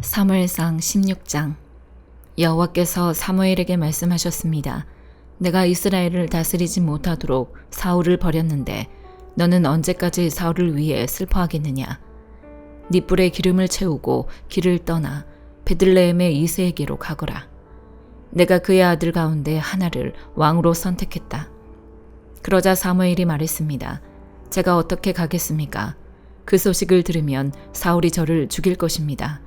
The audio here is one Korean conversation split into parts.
사무엘상 16장. 여호와께서 사무엘에게 말씀하셨습니다. 내가 이스라엘을 다스리지 못하도록 사울을 버렸는데 너는 언제까지 사울을 위해 슬퍼하겠느냐? 네 뿔에 기름을 채우고 길을 떠나 베들레헴의 이새에게로 가거라. 내가 그의 아들 가운데 하나를 왕으로 선택했다. 그러자 사무엘이 말했습니다. 제가 어떻게 가겠습니까? 그 소식을 들으면 사울이 저를 죽일 것입니다.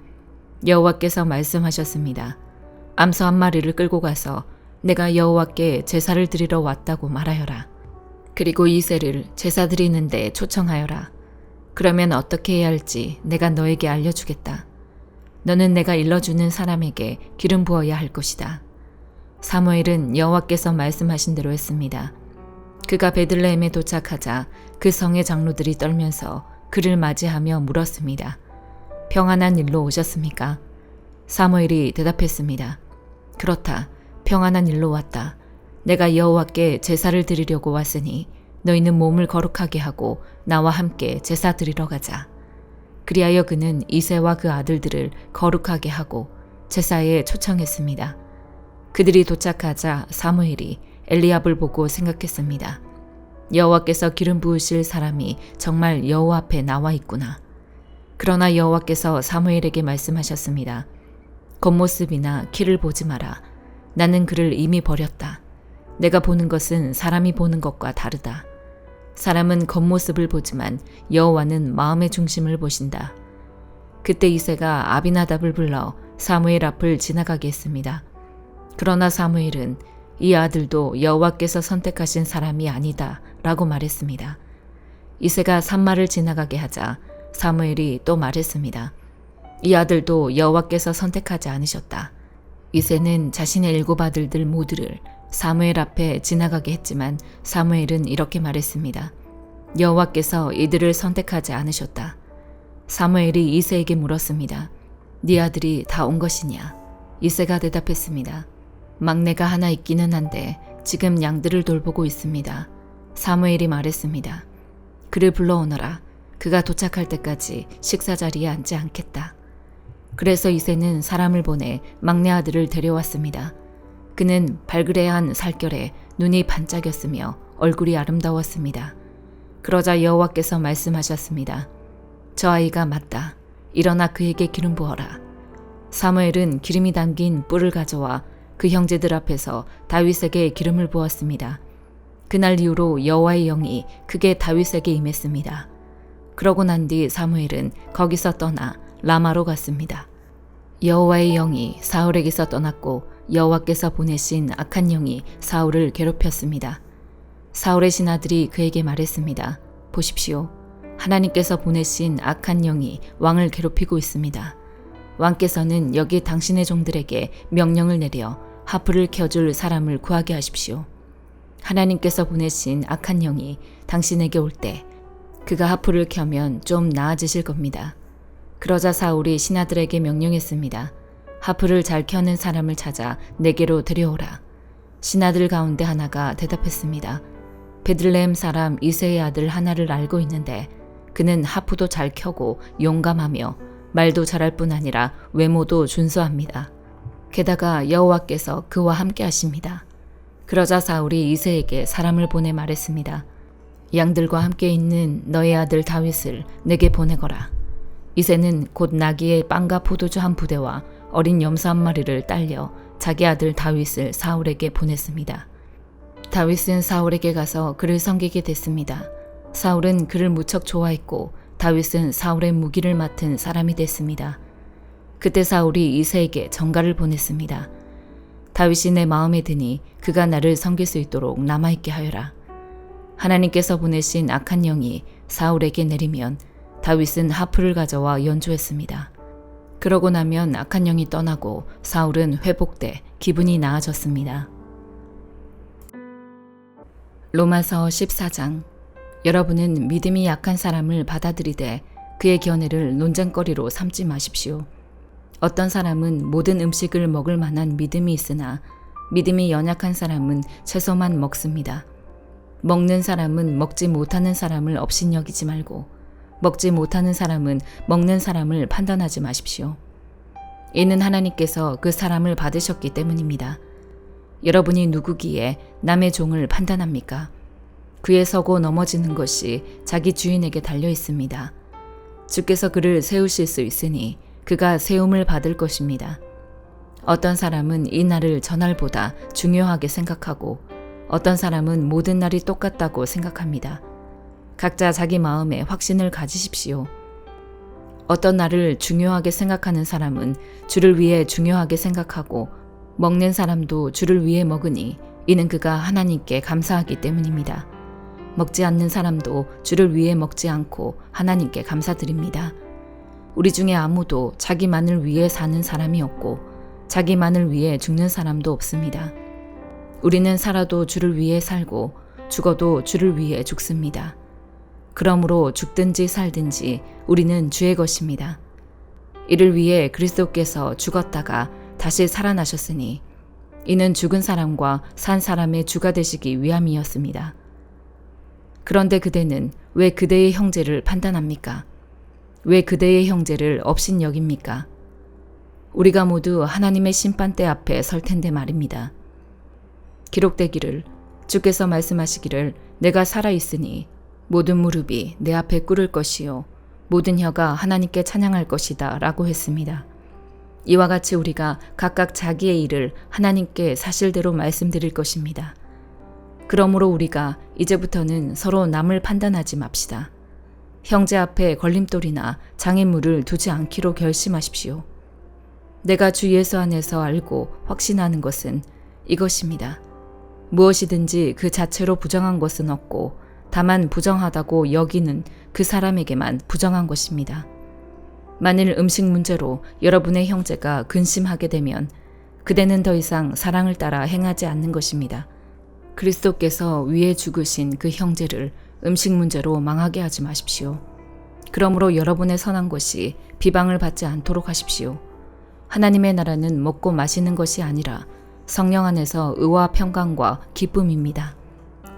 여호와께서 말씀하셨습니다. 암소 한 마리를 끌고 가서 내가 여호와께 제사를 드리러 왔다고 말하여라. 그리고 이새를 제사 드리는데 초청하여라. 그러면 어떻게 해야 할지 내가 너에게 알려주겠다. 너는 내가 일러주는 사람에게 기름 부어야 할 것이다. 사무엘은 여호와께서 말씀하신 대로 했습니다. 그가 베들레헴에 도착하자 그 성의 장로들이 떨면서 그를 맞이하며 물었습니다. 평안한 일로 오셨습니까? 사무엘이 대답했습니다. 그렇다. 평안한 일로 왔다. 내가 여호와께 제사를 드리려고 왔으니 너희는 몸을 거룩하게 하고 나와 함께 제사 드리러 가자. 그리하여 그는 이새와 그 아들들을 거룩하게 하고 제사에 초청했습니다. 그들이 도착하자 사무엘이 엘리압을 보고 생각했습니다. 여호와께서 기름 부으실 사람이 정말 여호와 앞에 나와 있구나. 그러나 여호와께서 사무엘에게 말씀하셨습니다. 겉모습이나 키를 보지 마라. 나는 그를 이미 버렸다. 내가 보는 것은 사람이 보는 것과 다르다. 사람은 겉모습을 보지만 여호와는 마음의 중심을 보신다. 그때 이새가 아비나답을 불러 사무엘 앞을 지나가게 했습니다. 그러나 사무엘은 이 아들도 여호와께서 선택하신 사람이 아니다 라고 말했습니다. 이새가 산마를 지나가게 하자 사무엘이 또 말했습니다. 이 아들도 여호와께서 선택하지 않으셨다. 이새는 자신의 7 아들들 모두를 사무엘 앞에 지나가게 했지만 사무엘은 이렇게 말했습니다. 여호와께서 이들을 선택하지 않으셨다. 사무엘이 이새에게 물었습니다. 네 아들이 다 온 것이냐? 이새가 대답했습니다. 막내가 하나 있기는 한데 지금 양들을 돌보고 있습니다. 사무엘이 말했습니다. 그를 불러오너라. 그가 도착할 때까지 식사 자리에 앉지 않겠다. 그래서 이새는 사람을 보내 막내 아들을 데려왔습니다. 그는 발그레한 살결에 눈이 반짝였으며 얼굴이 아름다웠습니다. 그러자 여호와께서 말씀하셨습니다. 저 아이가 맞다. 일어나 그에게 기름 부어라. 사무엘은 기름이 담긴 뿔을 가져와 그 형제들 앞에서 다윗에게 기름을 부었습니다. 그날 이후로 여호와의 영이 크게 다윗에게 임했습니다. 그러고 난 뒤 사무엘은 거기서 떠나 라마로 갔습니다. 여호와의 영이 사울에게서 떠났고 여호와께서 보내신 악한 영이 사울을 괴롭혔습니다. 사울의 신하들이 그에게 말했습니다. 보십시오. 하나님께서 보내신 악한 영이 왕을 괴롭히고 있습니다. 왕께서는 여기 당신의 종들에게 명령을 내려 하프를 켜줄 사람을 구하게 하십시오. 하나님께서 보내신 악한 영이 당신에게 올 때 그가 하프를 켜면 좀 나아지실 겁니다. 그러자 사울이 신하들에게 명령했습니다. 하프를 잘 켜는 사람을 찾아 내게로 데려오라. 신하들 가운데 하나가 대답했습니다. 베들레헴 사람 이새의 아들 하나를 알고 있는데 그는 하프도 잘 켜고 용감하며 말도 잘할 뿐 아니라 외모도 준수합니다. 게다가 여호와께서 그와 함께 하십니다. 그러자 사울이 이새에게 사람을 보내 말했습니다. 양들과 함께 있는 너의 아들 다윗을 내게 보내거라. 이새는 곧 나귀의 빵과 포도주 한 부대와 어린 염소 한 마리를 딸려 자기 아들 다윗을 사울에게 보냈습니다. 다윗은 사울에게 가서 그를 섬기게 됐습니다. 사울은 그를 무척 좋아했고 다윗은 사울의 무기를 맡은 사람이 됐습니다. 그때 사울이 이새에게 전가를 보냈습니다. 다윗이 내 마음에 드니 그가 나를 섬길 수 있도록 남아있게 하여라. 하나님께서 보내신 악한 영이 사울에게 내리면 다윗은 하프를 가져와 연주했습니다. 그러고 나면 악한 영이 떠나고 사울은 회복돼 기분이 나아졌습니다. 로마서 14장. 여러분은 믿음이 약한 사람을 받아들이되 그의 견해를 논쟁거리로 삼지 마십시오. 어떤 사람은 모든 음식을 먹을 만한 믿음이 있으나 믿음이 연약한 사람은 채소만 먹습니다. 먹는 사람은 먹지 못하는 사람을 업신여기지 말고 먹지 못하는 사람은 먹는 사람을 판단하지 마십시오. 이는 하나님께서 그 사람을 받으셨기 때문입니다. 여러분이 누구기에 남의 종을 판단합니까? 그에 서고 넘어지는 것이 자기 주인에게 달려 있습니다. 주께서 그를 세우실 수 있으니 그가 세움을 받을 것입니다. 어떤 사람은 이 날을 저날보다 중요하게 생각하고 어떤 사람은 모든 날이 똑같다고 생각합니다. 각자 자기 마음에 확신을 가지십시오. 어떤 날을 중요하게 생각하는 사람은 주를 위해 중요하게 생각하고 먹는 사람도 주를 위해 먹으니 이는 그가 하나님께 감사하기 때문입니다. 먹지 않는 사람도 주를 위해 먹지 않고 하나님께 감사드립니다. 우리 중에 아무도 자기만을 위해 사는 사람이 없고 자기만을 위해 죽는 사람도 없습니다. 우리는 살아도 주를 위해 살고 죽어도 주를 위해 죽습니다. 그러므로 죽든지 살든지 우리는 주의 것입니다. 이를 위해 그리스도께서 죽었다가 다시 살아나셨으니 이는 죽은 사람과 산 사람의 주가 되시기 위함이었습니다. 그런데 그대는 왜 그대의 형제를 판단합니까? 왜 그대의 형제를 업신여깁니까? 우리가 모두 하나님의 심판대 앞에 설 텐데 말입니다. 기록되기를 주께서 말씀하시기를 내가 살아있으니 모든 무릎이 내 앞에 꿇을 것이요 모든 혀가 하나님께 찬양할 것이다 라고 했습니다. 이와 같이 우리가 각각 자기의 일을 하나님께 사실대로 말씀드릴 것입니다. 그러므로 우리가 이제부터는 서로 남을 판단하지 맙시다. 형제 앞에 걸림돌이나 장애물을 두지 않기로 결심하십시오. 내가 주 예수 안에서 알고 확신하는 것은 이것입니다. 무엇이든지 그 자체로 부정한 것은 없고 다만 부정하다고 여기는 그 사람에게만 부정한 것입니다. 만일 음식 문제로 여러분의 형제가 근심하게 되면 그대는 더 이상 사랑을 따라 행하지 않는 것입니다. 그리스도께서 위에 죽으신 그 형제를 음식 문제로 망하게 하지 마십시오. 그러므로 여러분의 선한 것이 비방을 받지 않도록 하십시오. 하나님의 나라는 먹고 마시는 것이 아니라 성령 안에서 의와 평강과 기쁨입니다.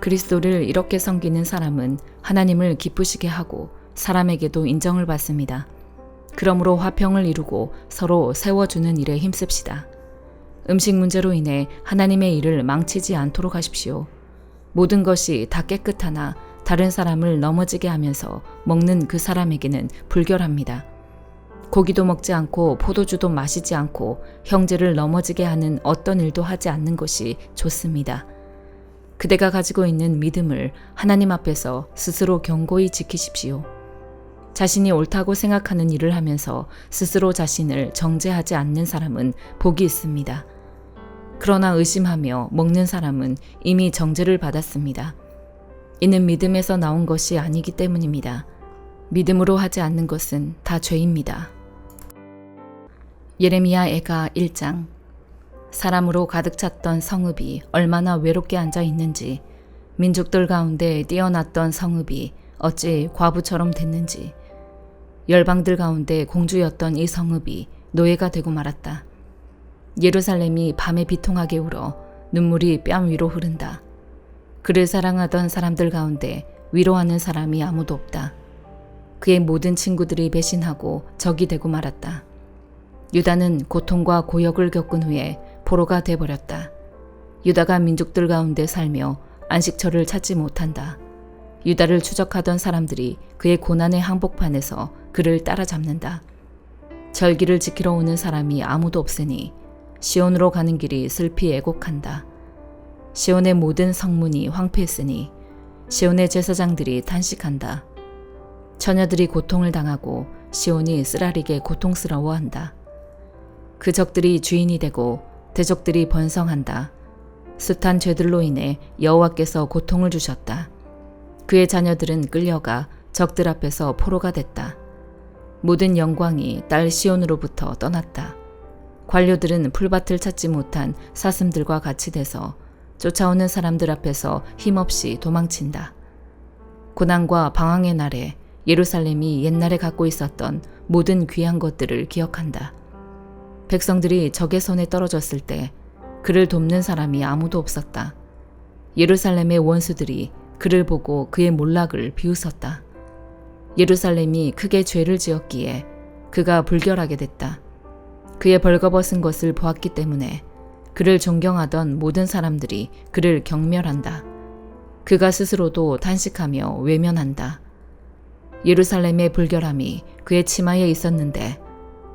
그리스도를 이렇게 섬기는 사람은 하나님을 기쁘시게 하고 사람에게도 인정을 받습니다. 그러므로 화평을 이루고 서로 세워주는 일에 힘씁시다. 음식 문제로 인해 하나님의 일을 망치지 않도록 하십시오. 모든 것이 다 깨끗하나 다른 사람을 넘어지게 하면서 먹는 그 사람에게는 불결합니다. 고기도 먹지 않고 포도주도 마시지 않고 형제를 넘어지게 하는 어떤 일도 하지 않는 것이 좋습니다. 그대가 가지고 있는 믿음을 하나님 앞에서 스스로 견고히 지키십시오. 자신이 옳다고 생각하는 일을 하면서 스스로 자신을 정죄하지 않는 사람은 복이 있습니다. 그러나 의심하며 먹는 사람은 이미 정죄를 받았습니다. 이는 믿음에서 나온 것이 아니기 때문입니다. 믿음으로 하지 않는 것은 다 죄입니다. 예레미야 애가 1장. 사람으로 가득 찼던 성읍이 얼마나 외롭게 앉아 있는지, 민족들 가운데 뛰어났던 성읍이 어찌 과부처럼 됐는지, 열방들 가운데 공주였던 이 성읍이 노예가 되고 말았다. 예루살렘이 밤에 비통하게 울어 눈물이 뺨 위로 흐른다. 그를 사랑하던 사람들 가운데 위로하는 사람이 아무도 없다. 그의 모든 친구들이 배신하고 적이 되고 말았다. 유다는 고통과 고역을 겪은 후에 포로가 돼버렸다. 유다가 민족들 가운데 살며 안식처를 찾지 못한다. 유다를 추적하던 사람들이 그의 고난의 항복판에서 그를 따라잡는다. 절기를 지키러 오는 사람이 아무도 없으니 시온으로 가는 길이 슬피 애곡한다. 시온의 모든 성문이 황폐했으니 시온의 제사장들이 탄식한다. 처녀들이 고통을 당하고 시온이 쓰라리게 고통스러워한다. 그 적들이 주인이 되고 대적들이 번성한다. 숱한 죄들로 인해 여호와께서 고통을 주셨다. 그의 자녀들은 끌려가 적들 앞에서 포로가 됐다. 모든 영광이 딸 시온으로부터 떠났다. 관료들은 풀밭을 찾지 못한 사슴들과 같이 돼서 쫓아오는 사람들 앞에서 힘없이 도망친다. 고난과 방황의 날에 예루살렘이 옛날에 갖고 있었던 모든 귀한 것들을 기억한다. 백성들이 적의 손에 떨어졌을 때 그를 돕는 사람이 아무도 없었다. 예루살렘의 원수들이 그를 보고 그의 몰락을 비웃었다. 예루살렘이 크게 죄를 지었기에 그가 불결하게 됐다. 그의 벌거벗은 것을 보았기 때문에 그를 존경하던 모든 사람들이 그를 경멸한다. 그가 스스로도 탄식하며 외면한다. 예루살렘의 불결함이 그의 치마에 있었는데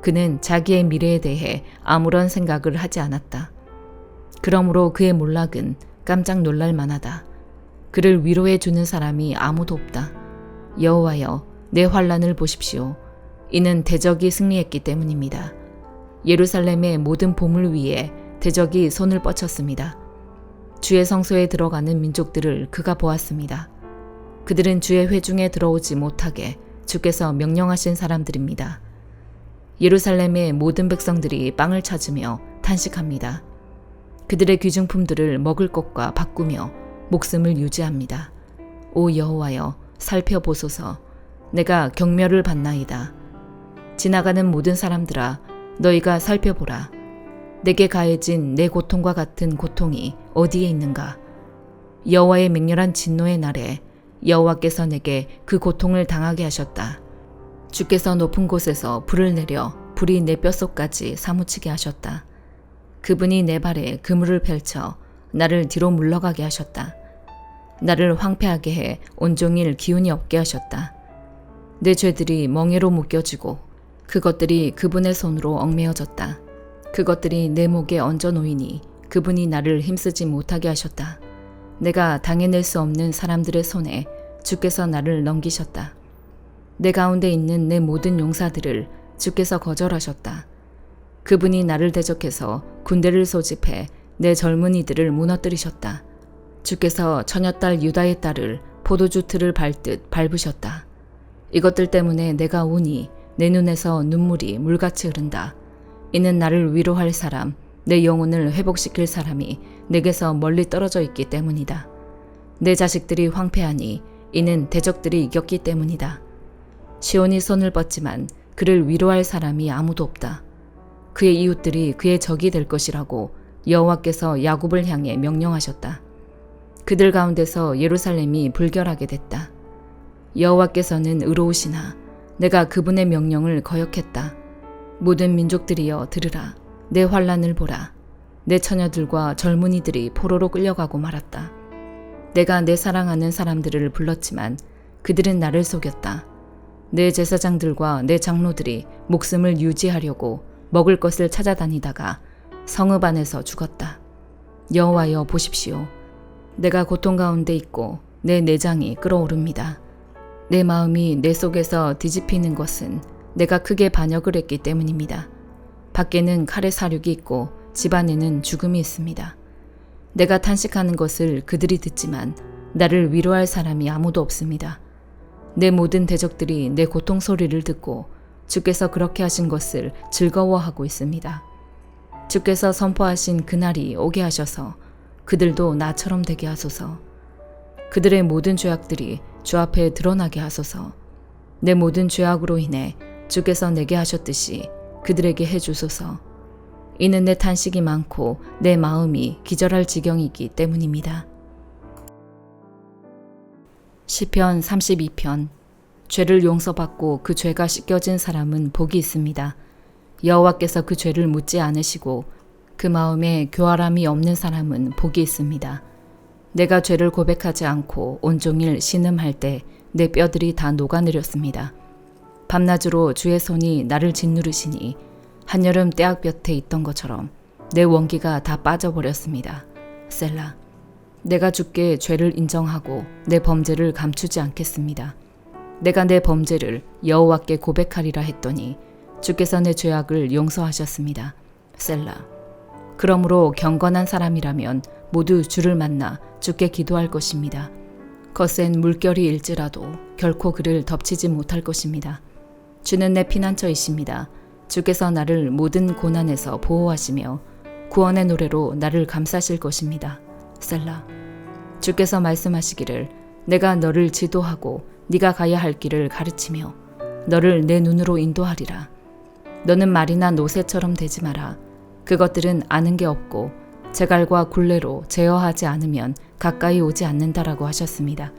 그는 자기의 미래에 대해 아무런 생각을 하지 않았다. 그러므로 그의 몰락은 깜짝 놀랄 만하다. 그를 위로해 주는 사람이 아무도 없다. 여호와여, 내 환난을 보십시오. 이는 대적이 승리했기 때문입니다. 예루살렘의 모든 보물 위에 대적이 손을 뻗쳤습니다. 주의 성소에 들어가는 민족들을 그가 보았습니다. 그들은 주의 회중에 들어오지 못하게 주께서 명령하신 사람들입니다. 예루살렘의 모든 백성들이 빵을 찾으며 탄식합니다. 그들의 귀중품들을 먹을 것과 바꾸며 목숨을 유지합니다. 오 여호와여, 살펴보소서. 내가 경멸을 받나이다. 지나가는 모든 사람들아, 너희가 살펴보라. 내게 가해진 내 고통과 같은 고통이 어디에 있는가? 여호와의 맹렬한 진노의 날에 여호와께서 내게 그 고통을 당하게 하셨다. 주께서 높은 곳에서 불을 내려 불이 내 뼛속까지 사무치게 하셨다. 그분이 내 발에 그물을 펼쳐 나를 뒤로 물러가게 하셨다. 나를 황폐하게 해 온종일 기운이 없게 하셨다. 내 죄들이 멍에로 묶여지고 그것들이 그분의 손으로 얽매어졌다. 그것들이 내 목에 얹어 놓이니 그분이 나를 힘쓰지 못하게 하셨다. 내가 당해낼 수 없는 사람들의 손에 주께서 나를 넘기셨다. 내 가운데 있는 내 모든 용사들을 주께서 거절하셨다. 그분이 나를 대적해서 군대를 소집해 내 젊은이들을 무너뜨리셨다. 주께서 처녀딸 유다의 딸을 포도주 틀을 밟듯 밟으셨다. 이것들 때문에 내가 우니 내 눈에서 눈물이 물같이 흐른다. 이는 나를 위로할 사람, 내 영혼을 회복시킬 사람이 내게서 멀리 떨어져 있기 때문이다. 내 자식들이 황폐하니 이는 대적들이 이겼기 때문이다. 시온이 손을 뻗지만 그를 위로할 사람이 아무도 없다. 그의 이웃들이 그의 적이 될 것이라고 여호와께서 야곱을 향해 명령하셨다. 그들 가운데서 예루살렘이 불결하게 됐다. 여호와께서는 의로우시나 내가 그분의 명령을 거역했다. 모든 민족들이여 들으라. 내 환난을 보라. 내 처녀들과 젊은이들이 포로로 끌려가고 말았다. 내가 내 사랑하는 사람들을 불렀지만 그들은 나를 속였다. 내 제사장들과 내 장로들이 목숨을 유지하려고 먹을 것을 찾아다니다가 성읍 안에서 죽었다. 여호와여 보십시오. 내가 고통 가운데 있고 내 내장이 끓어오릅니다. 내 마음이 내 속에서 뒤집히는 것은 내가 크게 반역을 했기 때문입니다. 밖에는 칼의 사륙이 있고 집 안에는 죽음이 있습니다. 내가 탄식하는 것을 그들이 듣지만 나를 위로할 사람이 아무도 없습니다. 내 모든 대적들이 내 고통 소리를 듣고 주께서 그렇게 하신 것을 즐거워하고 있습니다. 주께서 선포하신 그날이 오게 하셔서 그들도 나처럼 되게 하소서. 그들의 모든 죄악들이 주 앞에 드러나게 하소서. 내 모든 죄악으로 인해 주께서 내게 하셨듯이 그들에게 해주소서. 이는 내 탄식이 많고 내 마음이 기절할 지경이기 때문입니다. 시편 32편. 죄를 용서받고 그 죄가 씻겨진 사람은 복이 있습니다. 여호와께서 그 죄를 묻지 않으시고 그 마음에 교활함이 없는 사람은 복이 있습니다. 내가 죄를 고백하지 않고 온종일 신음할 때 내 뼈들이 다 녹아내렸습니다. 밤낮으로 주의 손이 나를 짓누르시니 한여름 떼약볕에 있던 것처럼 내 원기가 다 빠져버렸습니다. 셀라. 내가 주께 죄를 인정하고 내 범죄를 감추지 않겠습니다. 내가 내 범죄를 여호와께 고백하리라 했더니 주께서 내 죄악을 용서하셨습니다. 셀라. 그러므로 경건한 사람이라면 모두 주를 만나 주께 기도할 것입니다. 거센 물결이 일지라도 결코 그를 덮치지 못할 것입니다. 주는 내 피난처이십니다. 주께서 나를 모든 고난에서 보호하시며 구원의 노래로 나를 감싸실 것입니다. 셀라. 주께서 말씀하시기를 내가 너를 지도하고 네가 가야 할 길을 가르치며 너를 내 눈으로 인도하리라. 너는 말이나 노새처럼 되지 마라. 그것들은 아는 게 없고 제갈과 굴레로 제어하지 않으면 가까이 오지 않는다라고 하셨습니다.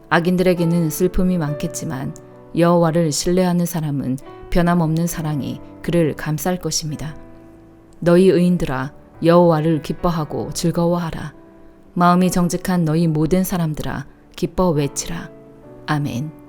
악인들에게는 슬픔이 많겠지만 여호와를 신뢰하는 사람은 변함없는 사랑이 그를 감쌀 것입니다. 너희 의인들아 여호와를 기뻐하고 즐거워하라. 마음이 정직한 너희 모든 사람들아 기뻐 외치라. 아멘.